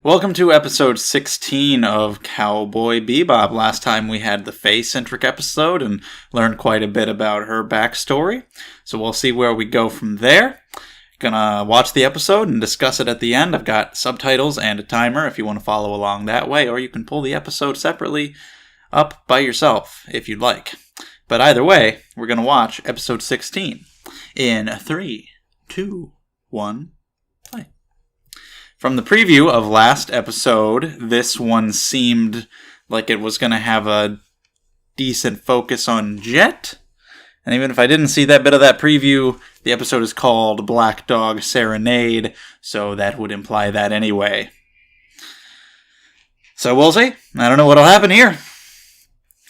Welcome to episode 16 of Cowboy Bebop. Last time we had the Faye-centric episode and learned quite a bit about her backstory. So we'll see where we go from there. Gonna watch the episode and discuss it at the end. I've got subtitles and a timer if you want to follow along that way, or you can pull the episode separately up by yourself if you'd like. But either way, we're gonna watch episode 16 in 3, 2, 1, play. From the preview of last episode, this one seemed like it was going to have a decent focus on Jet. And even if I didn't see that bit of that preview, the episode is called Black Dog Serenade, so that would imply that anyway. So we'll see. I don't know what'll happen here.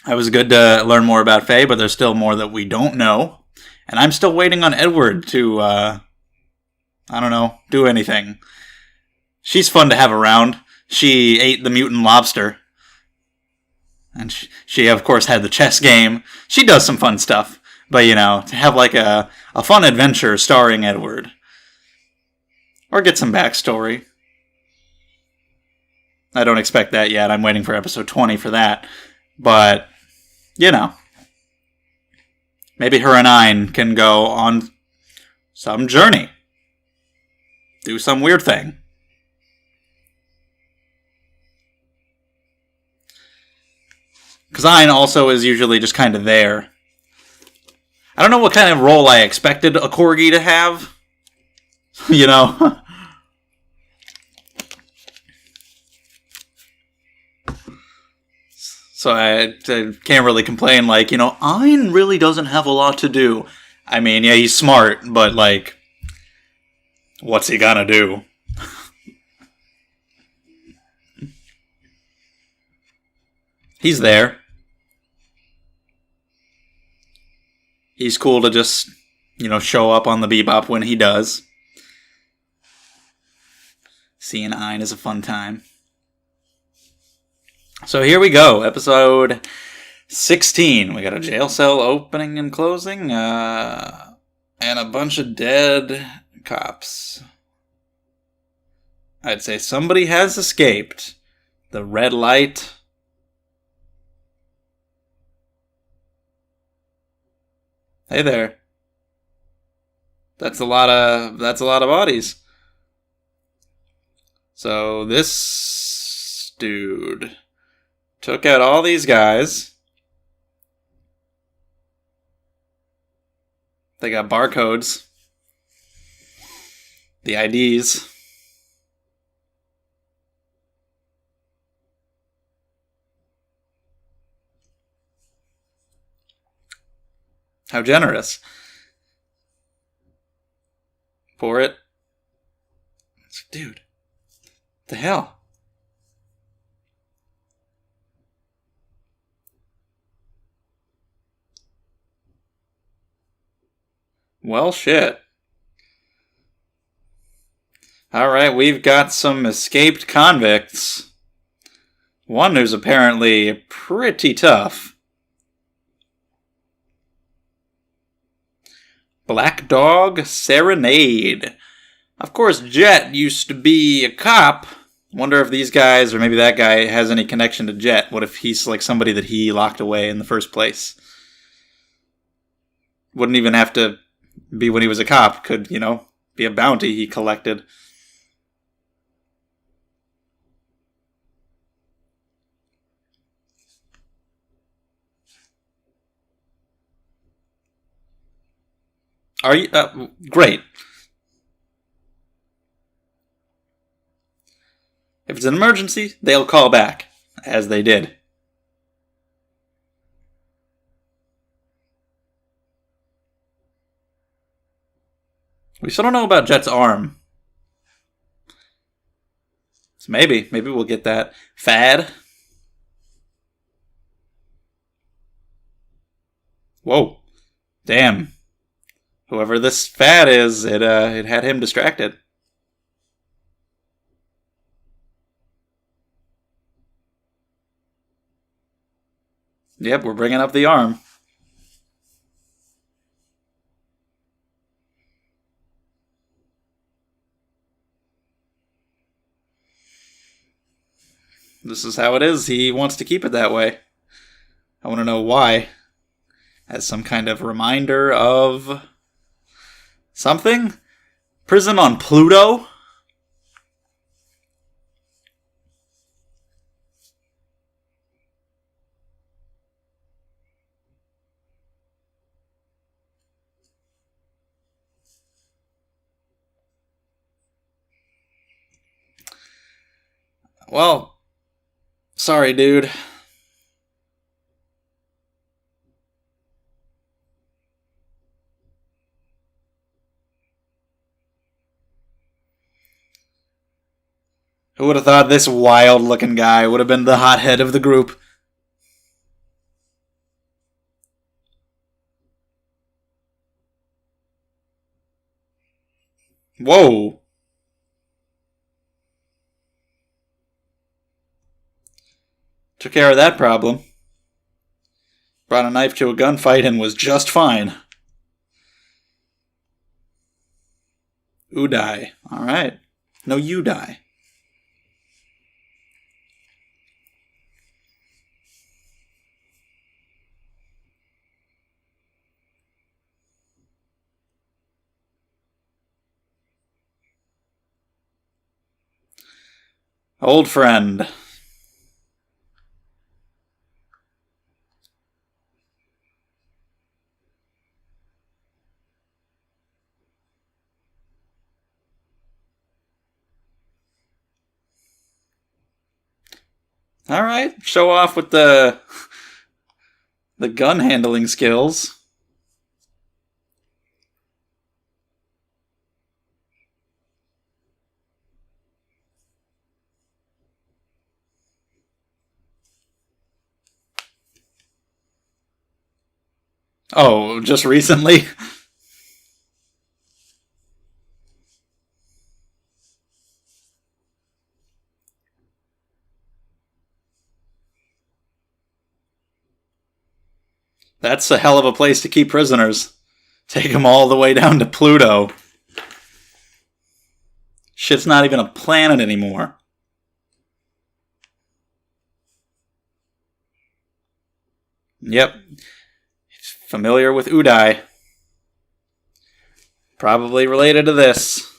It was good to learn more about Faye, but there's still more that we don't know. And I'm still waiting on Edward to, do anything. She's fun to have around. She ate the mutant lobster. And she of course, had the chess game. She does some fun stuff. But, to have like a fun adventure starring Edward. Or get some backstory. I don't expect that yet. I'm waiting for episode 20 for that. But, maybe her and Ein can go on some journey. Do some weird thing. Because Ein also is usually just kind of there. I don't know what kind of role I expected a corgi to have. So I can't really complain, Ein really doesn't have a lot to do. I mean, yeah, he's smart, but, what's he gonna do? He's there. He's cool to just, show up on the Bebop when he does. Seeing Ein is a fun time. So here we go, episode 16. We got a jail cell opening and closing, and a bunch of dead cops. I'd say somebody has escaped. The red light. Hey there. That's a lot of bodies. So this dude took out all these guys. They got barcodes. The IDs. How generous. For it. Dude. What the hell? Well, shit. Alright, we've got some escaped convicts. One who's apparently pretty tough. Black Dog Serenade. Of course, Jet used to be a cop. Wonder if these guys, or maybe that guy, has any connection to Jet. What if he's like somebody that he locked away in the first place? Wouldn't even have to be when he was a cop. Could, be a bounty he collected. Are you? Great. If it's an emergency, they'll call back, as they did. We still don't know about Jet's arm. So maybe we'll get that. Fad. Whoa. Damn. Whoever this Fad is, it had him distracted. Yep, we're bringing up the arm. This is how it is. He wants to keep it that way. I want to know why. As some kind of reminder of something? Prison on Pluto? Well, sorry, dude. Who would have thought this wild-looking guy would have been the hothead of the group? Whoa. Took care of that problem. Brought a knife to a gunfight and was just fine. Udai. Alright. No, you die. Old friend. Alright, show off with the gun handling skills. Oh, just recently? That's a hell of a place to keep prisoners. Take them all the way down to Pluto. Shit's not even a planet anymore. Yep. Familiar with Udai. Probably related to this.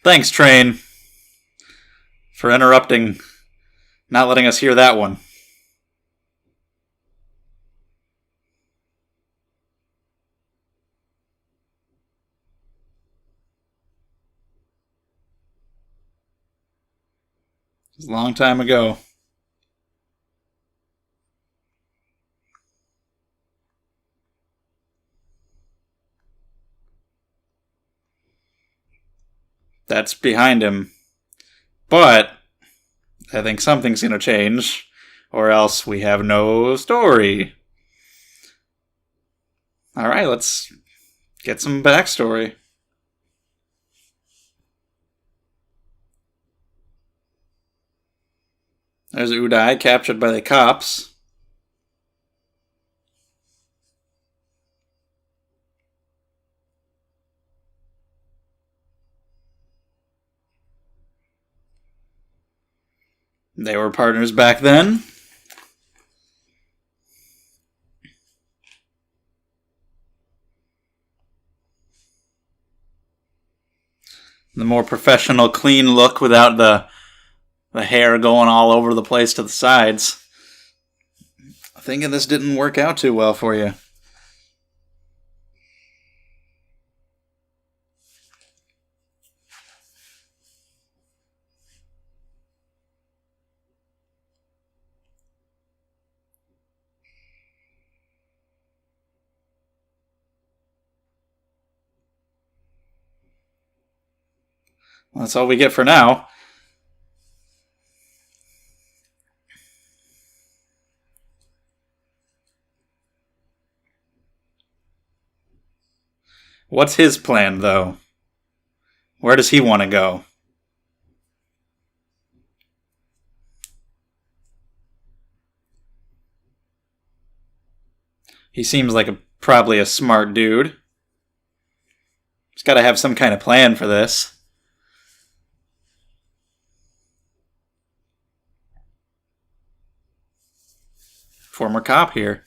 Thanks, Train, for interrupting, not letting us hear that one. It was a long time ago. That's behind him. But I think something's going to change, or else we have no story. Alright, let's get some backstory. There's Udai, captured by the cops. They were partners back then. The more professional, clean look without the hair going all over the place to the sides. I'm thinking this didn't work out too well for you. Well, that's all we get for now. What's his plan, though? Where does he want to go? He seems like probably a smart dude. He's got to have some kind of plan for this. Former cop here.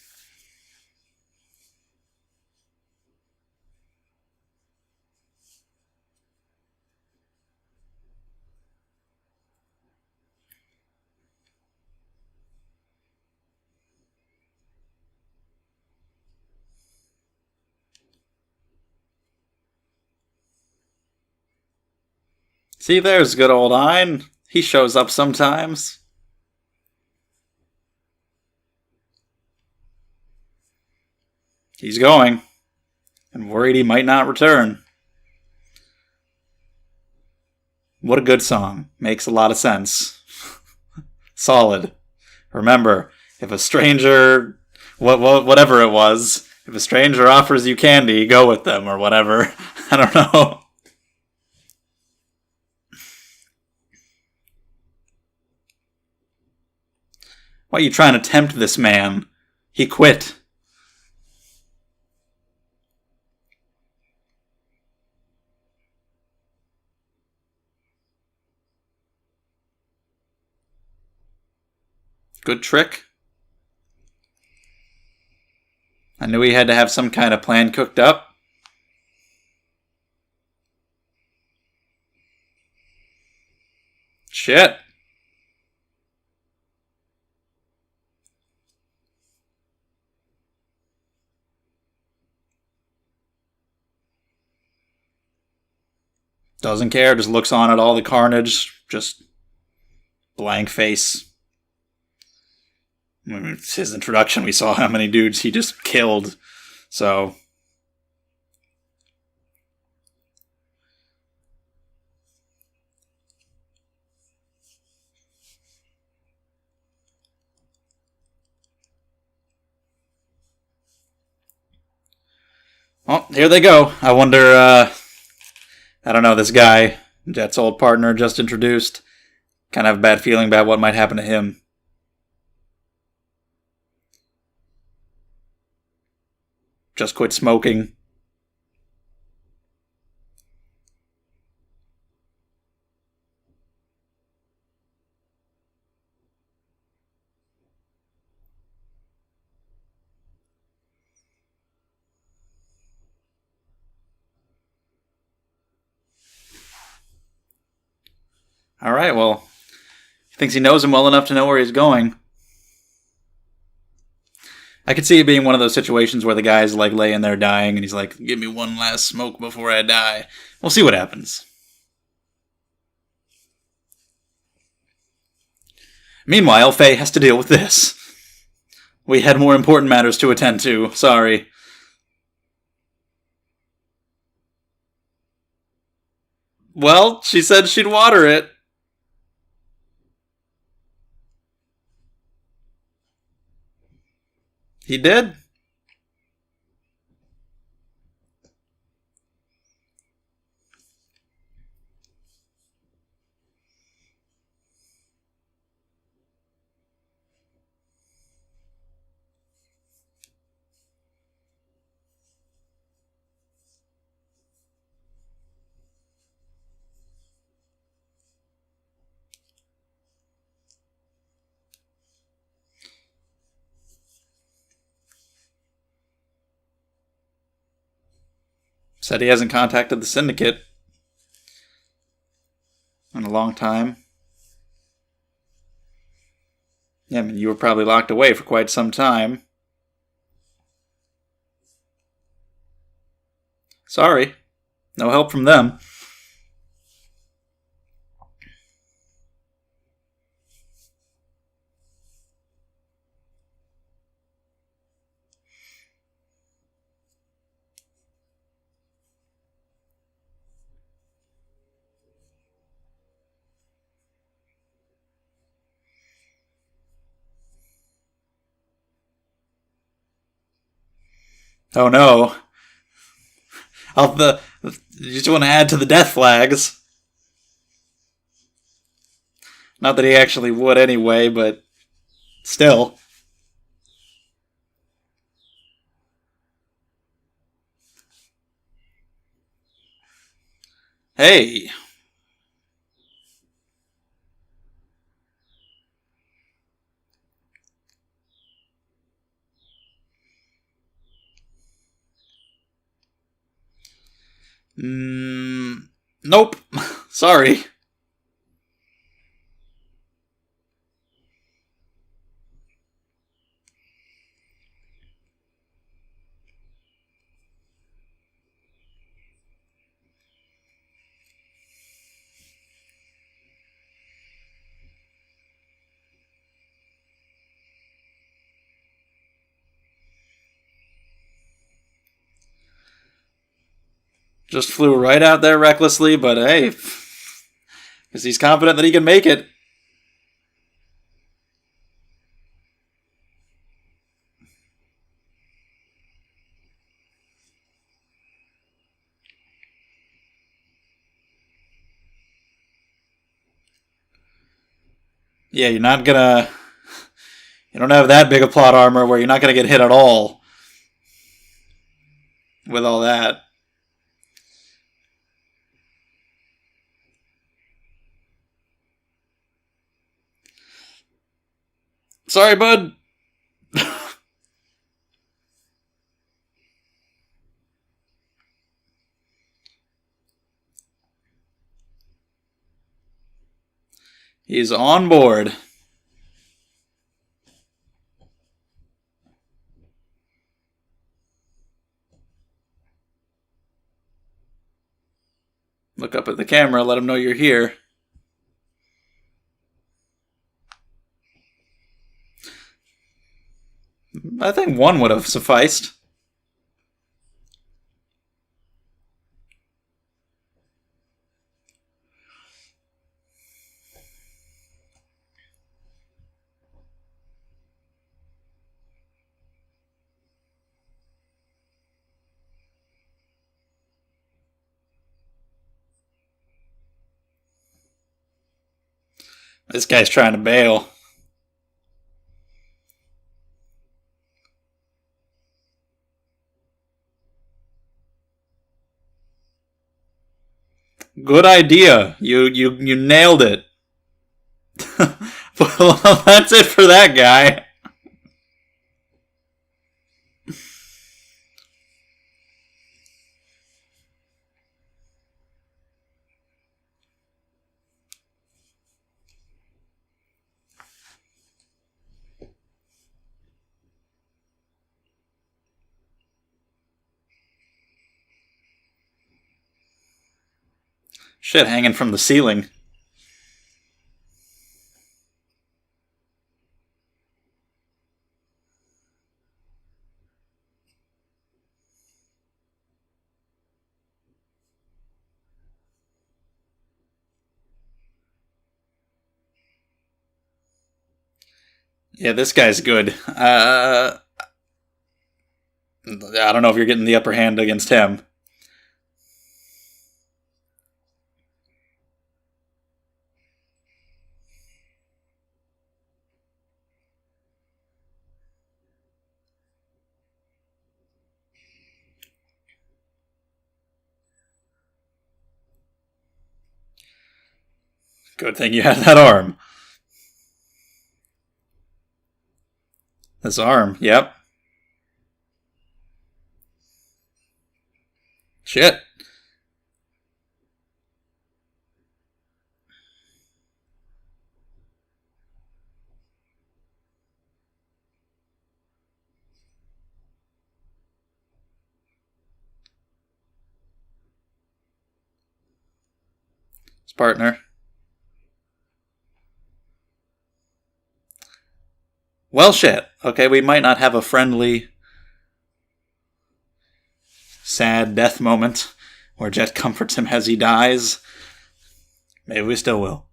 See, there's good old Ein. He shows up sometimes. He's going. And worried he might not return. What a good song. Makes a lot of sense. Solid. Remember, if a stranger... whatever it was, if a stranger offers you candy, go with them, or whatever. I don't know. Why are you trying to tempt this man? He quit. Good trick. I knew he had to have some kind of plan cooked up. Shit. Doesn't care, just looks on at all the carnage, just blank face. It's his introduction, we saw how many dudes he just killed, so... Oh, here they go. I wonder, I don't know, this guy, Jet's old partner, just introduced. Kind of have a bad feeling about what might happen to him. Just quit smoking. Alright, well, he thinks he knows him well enough to know where he's going. I could see it being one of those situations where the guy's like laying there dying and he's like, give me one last smoke before I die. We'll see what happens. Meanwhile, Faye has to deal with this. We had more important matters to attend to. Sorry. Well, she said she'd water it. He did. Said he hasn't contacted the syndicate in a long time. Yeah, I mean, you were probably locked away for quite some time. Sorry. No help from them. Oh no. You just want to add to the death flags. Not that he actually would anyway, but still. Hey. Nope. Sorry. Just flew right out there recklessly, but hey, because he's confident that he can make it. Yeah, you're not gonna. You don't have that big a plot armor where you're not gonna get hit at all with all that. Sorry, bud. He's on board. Look up at the camera, let him know you're here. I think one would have sufficed. This guy's trying to bail. Good idea. You nailed it. Well, that's it for that guy. Shit hanging from the ceiling. Yeah, this guy's good. I don't know if you're getting the upper hand against him. Good thing you had that arm. This arm, yep. Shit. His partner. Well, shit. Okay, we might not have a friendly, sad death moment where Jet comforts him as he dies. Maybe we still will.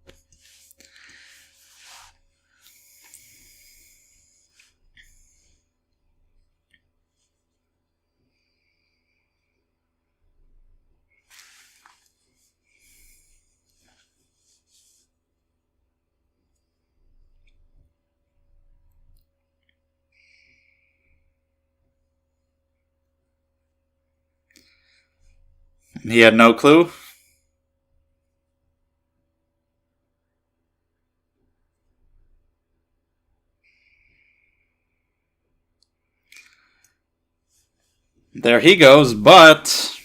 He had no clue. There he goes, but...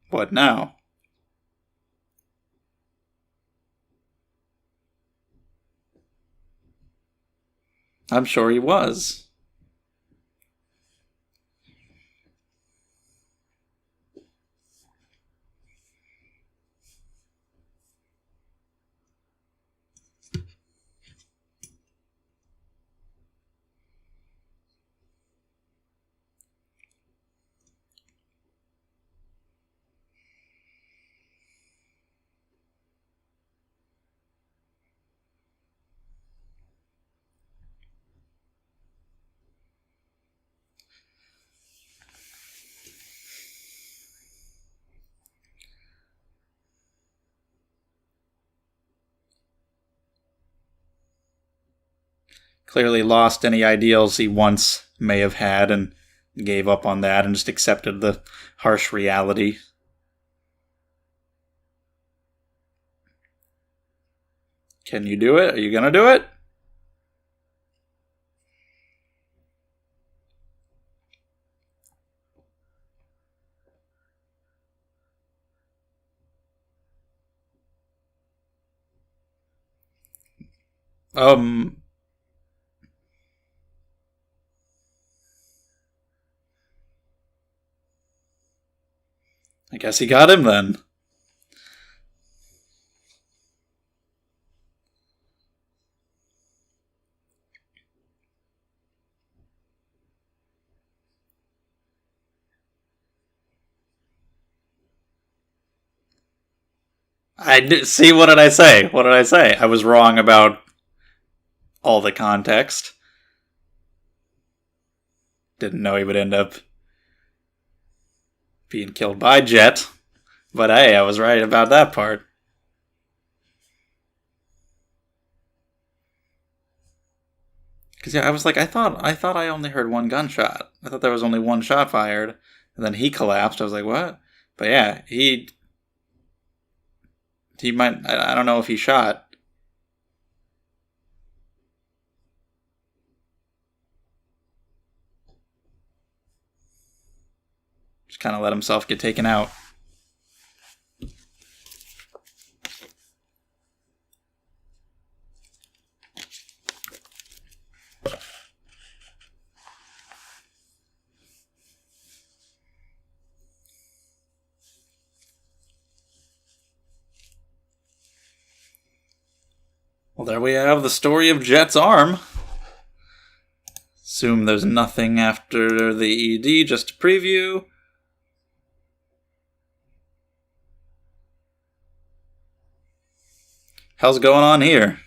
What now? I'm sure he was. Clearly lost any ideals he once may have had and gave up on that and just accepted the harsh reality. Can you do it? Are you gonna do it? I guess he got him then. See, what did I say? What did I say? I was wrong about all the context. Didn't know he would end up being killed by Jet. But hey, I was right about that part. Because yeah, I was like, I thought I only heard one gunshot. I thought there was only one shot fired. And then he collapsed. I was like, what? But yeah, he might, I don't know if he shot. Just kind of let himself get taken out. Well, there we have the story of Jet's arm. Assume there's nothing after the ED, just a preview. Hell's going on here?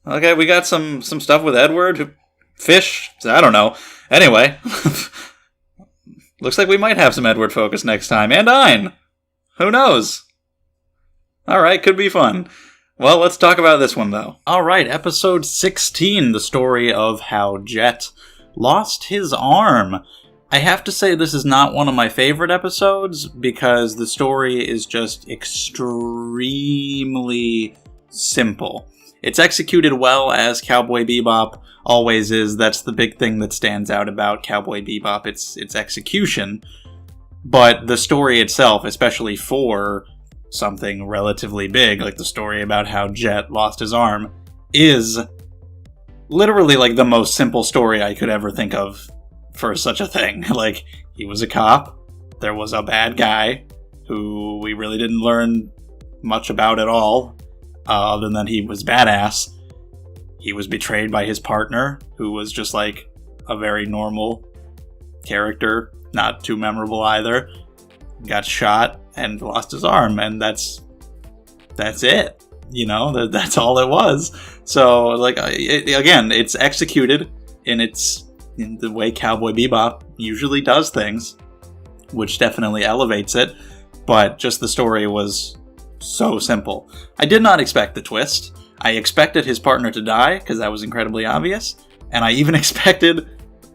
Okay, we got some stuff with Edward. Fish? I don't know. Anyway. Looks like we might have some Edward focus next time. And Ein! Who knows? Alright, could be fun. Well, let's talk about this one, though. Alright, episode 16, the story of how Jet lost his arm. I have to say this is not one of my favorite episodes, because the story is just extremely simple. It's executed well, as Cowboy Bebop always is. That's the big thing that stands out about Cowboy Bebop, its execution. But the story itself, especially for something relatively big, like the story about how Jet lost his arm, is literally like the most simple story I could ever think of for such a thing. Like, he was a cop, there was a bad guy who we really didn't learn much about at all, other than he was badass. He was betrayed by his partner, who was just like a very normal character, not too memorable either. Got shot and lost his arm, and that's it. You know, that's all it was. So, like, again, it's executed in the way Cowboy Bebop usually does things, which definitely elevates it, but just the story was so simple. I did not expect the twist. I expected his partner to die, because that was incredibly obvious, and I even expected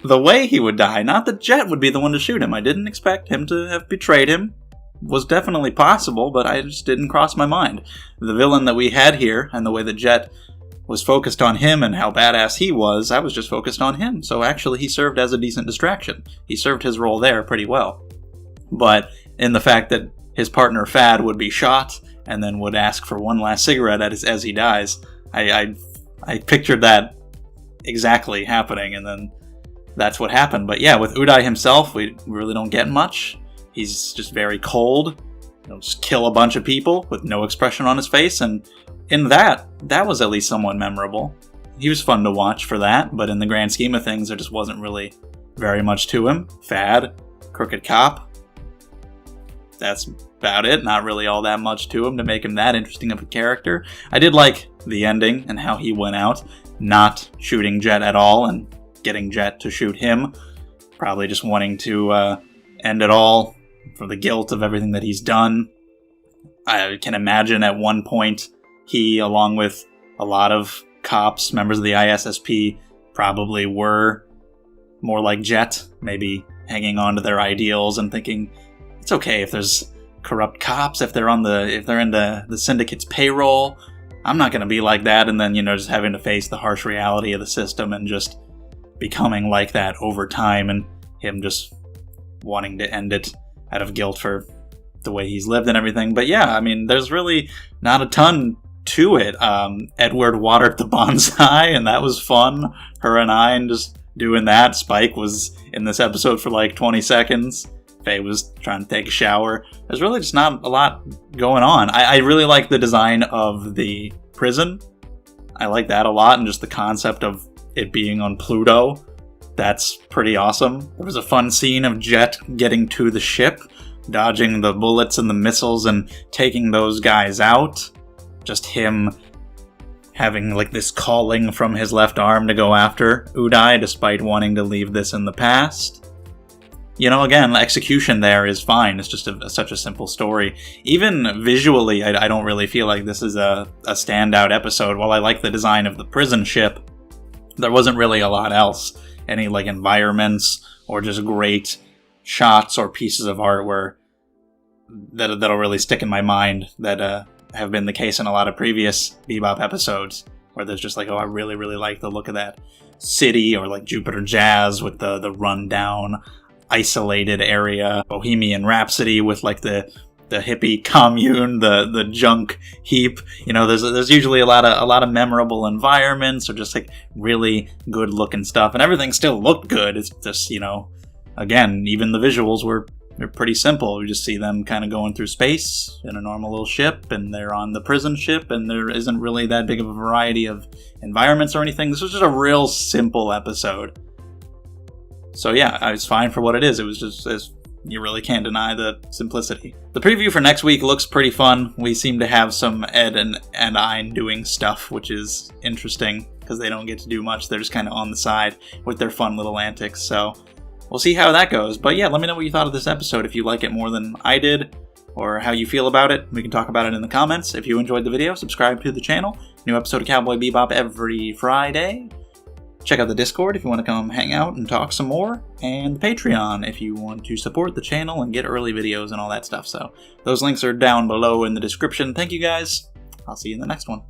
the way he would die, not that Jet would be the one to shoot him. I didn't expect him to have betrayed him. Was definitely possible, but I just didn't cross my mind. The villain that we had here, and the way that Jet was focused on him and how badass he was, I was just focused on him. So actually he served as a decent distraction. He served his role there pretty well. But in the fact that his partner Fad would be shot and then would ask for one last cigarette as he dies, I pictured that exactly happening, and then that's what happened. But yeah, with Uday himself, we really don't get much. He's just very cold. He'll just kill a bunch of people with no expression on his face, and in that was at least somewhat memorable. He was fun to watch for that, but in the grand scheme of things, there just wasn't really very much to him. Fad, crooked cop. That's about it. Not really all that much to him to make him that interesting of a character. I did like the ending and how he went out, not shooting Jet at all and getting Jet to shoot him. Probably just wanting to end it all for the guilt of everything that he's done. I can imagine at one point he, along with a lot of cops, members of the ISSP, probably were more like Jet, maybe hanging on to their ideals and thinking, it's okay if there's corrupt cops, if they're in the syndicate's payroll. I'm not going to be like that, and then, just having to face the harsh reality of the system and just becoming like that over time, and him just wanting to end it out of guilt for the way he's lived and everything. But yeah, I mean, there's really not a ton to it. Edward watered the bonsai, and that was fun. Her and I, and just doing that. Spike was in this episode for like 20 seconds. Faye was trying to take a shower. There's really just not a lot going on. I really like the design of the prison. I like that a lot, and just the concept of it being on Pluto. That's pretty awesome. There was a fun scene of Jet getting to the ship, dodging the bullets and the missiles and taking those guys out. Just him having like this calling from his left arm to go after Uday, despite wanting to leave this in the past. Again, the execution there is fine. It's just such a simple story. Even visually, I don't really feel like this is a standout episode. While I like the design of the prison ship, there wasn't really a lot else. Any like environments or just great shots or pieces of art that'll really stick in my mind that have been the case in a lot of previous Bebop episodes, where there's just like, oh, I really, really like the look of that city, or like Jupiter Jazz with the rundown, isolated area, Bohemian Rhapsody with like the hippie commune, the junk heap. There's usually a lot of memorable environments, or just like really good looking stuff, and everything still looked good. It's just, again, even the visuals they're pretty simple. We just see them kind of going through space in a normal little ship, and they're on the prison ship, and there isn't really that big of a variety of environments or anything. This was just a real simple episode. So yeah, it's fine for what it is. It was just, you really can't deny the simplicity. The preview for next week looks pretty fun. We seem to have some Ed and Ein doing stuff, which is interesting, because they don't get to do much. They're just kind of on the side with their fun little antics. So we'll see how that goes. But yeah, let me know what you thought of this episode, if you like it more than I did, or how you feel about it. We can talk about it in the comments. If you enjoyed the video, subscribe to the channel. New episode of Cowboy Bebop every Friday. Check out the Discord if you want to come hang out and talk some more, and the Patreon if you want to support the channel and get early videos and all that stuff. So those links are down below in the description. Thank you guys. I'll see you in the next one.